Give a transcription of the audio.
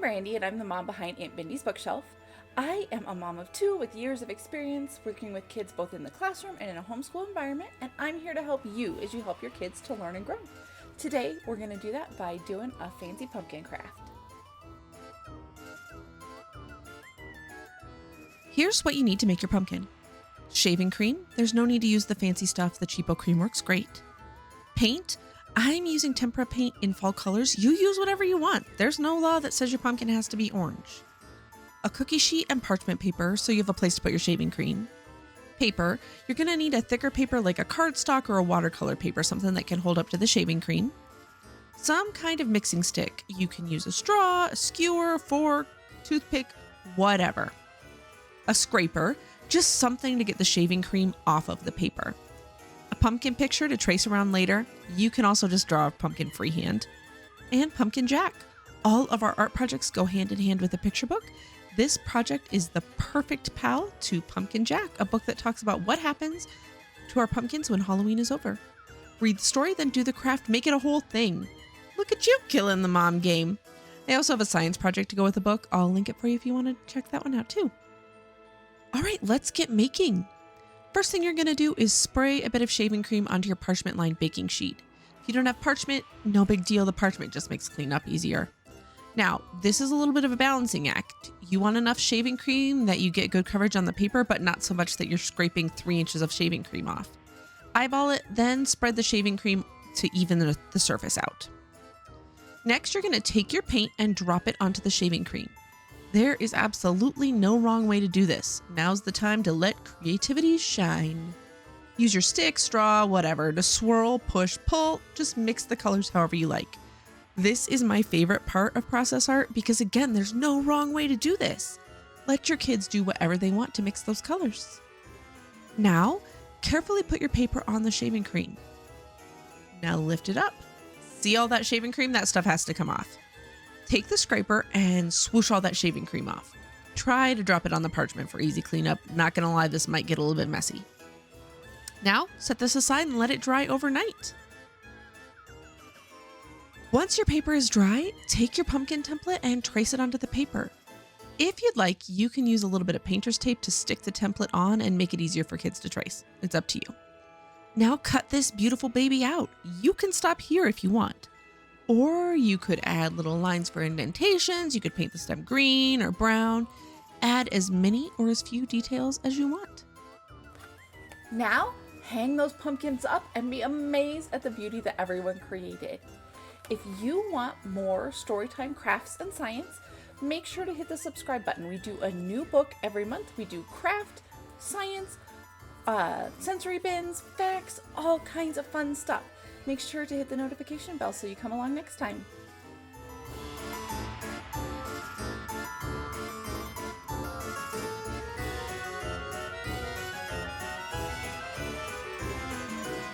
Randy, and I'm the mom behind Aunt Bindy's Bookshelf. I am a mom of two with years of experience working with kids both in the classroom and in a homeschool environment, and I'm here to help you as you help your kids to learn and grow. Today, we're going to do that by doing a fancy pumpkin craft. Here's what you need to make your pumpkin. Shaving cream. There's no need to use the fancy stuff. The cheapo cream works great. Paint. I'm using tempera paint in fall colors. You use whatever you want. There's no law that says your pumpkin has to be orange. A cookie sheet and parchment paper so you have a place to put your shaving cream. Paper. You're going to need a thicker paper like a cardstock or a watercolor paper, something that can hold up to the shaving cream. Some kind of mixing stick. You can use a straw, a skewer, fork, toothpick, whatever. A scraper. Just something to get the shaving cream off of the paper. A pumpkin picture to trace around later. You can also just draw a pumpkin freehand. And pumpkin jack. All of our art projects go hand in hand with a picture book. This project is the perfect pal to Pumpkin Jack, a book that talks about what happens to our pumpkins when Halloween is over. Read the story, then do the craft, make it a whole thing. Look at you killing the mom game. I also have a science project to go with the book. I'll link it for you if you want to check that one out too. All right, let's get making. First thing you're going to do is spray a bit of shaving cream onto your parchment lined baking sheet. If you don't have parchment, no big deal. The parchment just makes cleanup easier. Now, this is a little bit of a balancing act. You want enough shaving cream that you get good coverage on the paper, but not so much that you're scraping 3 inches of shaving cream off. Eyeball it, then spread the shaving cream to even the surface out. Next, you're going to take your paint and drop it onto the shaving cream. There is absolutely no wrong way to do this. Now's the time to let creativity shine. Use your stick, straw, whatever, to swirl, push, pull, just mix the colors however you like. This is my favorite part of process art because, again, there's no wrong way to do this. Let your kids do whatever they want to mix those colors. Now, carefully put your paper on the shaving cream. Now lift it up. See all that shaving cream? That stuff has to come off. Take the scraper and swoosh all that shaving cream off. Try to drop it on the parchment for easy cleanup. Not gonna lie, this might get a little bit messy. Now, set this aside and let it dry overnight. Once your paper is dry, take your pumpkin template and trace it onto the paper. If you'd like, you can use a little bit of painter's tape to stick the template on and make it easier for kids to trace. It's up to you. Now cut this beautiful baby out. You can stop here if you want. Or you could add little lines for indentations. You could paint the stem green or brown. Add as many or as few details as you want. Now, hang those pumpkins up and be amazed at the beauty that everyone created. If you want more storytime crafts and science, make sure to hit the subscribe button. We do a new book every month. We do craft, science, sensory bins, facts, all kinds of fun stuff. Make sure to hit the notification bell so you come along next time.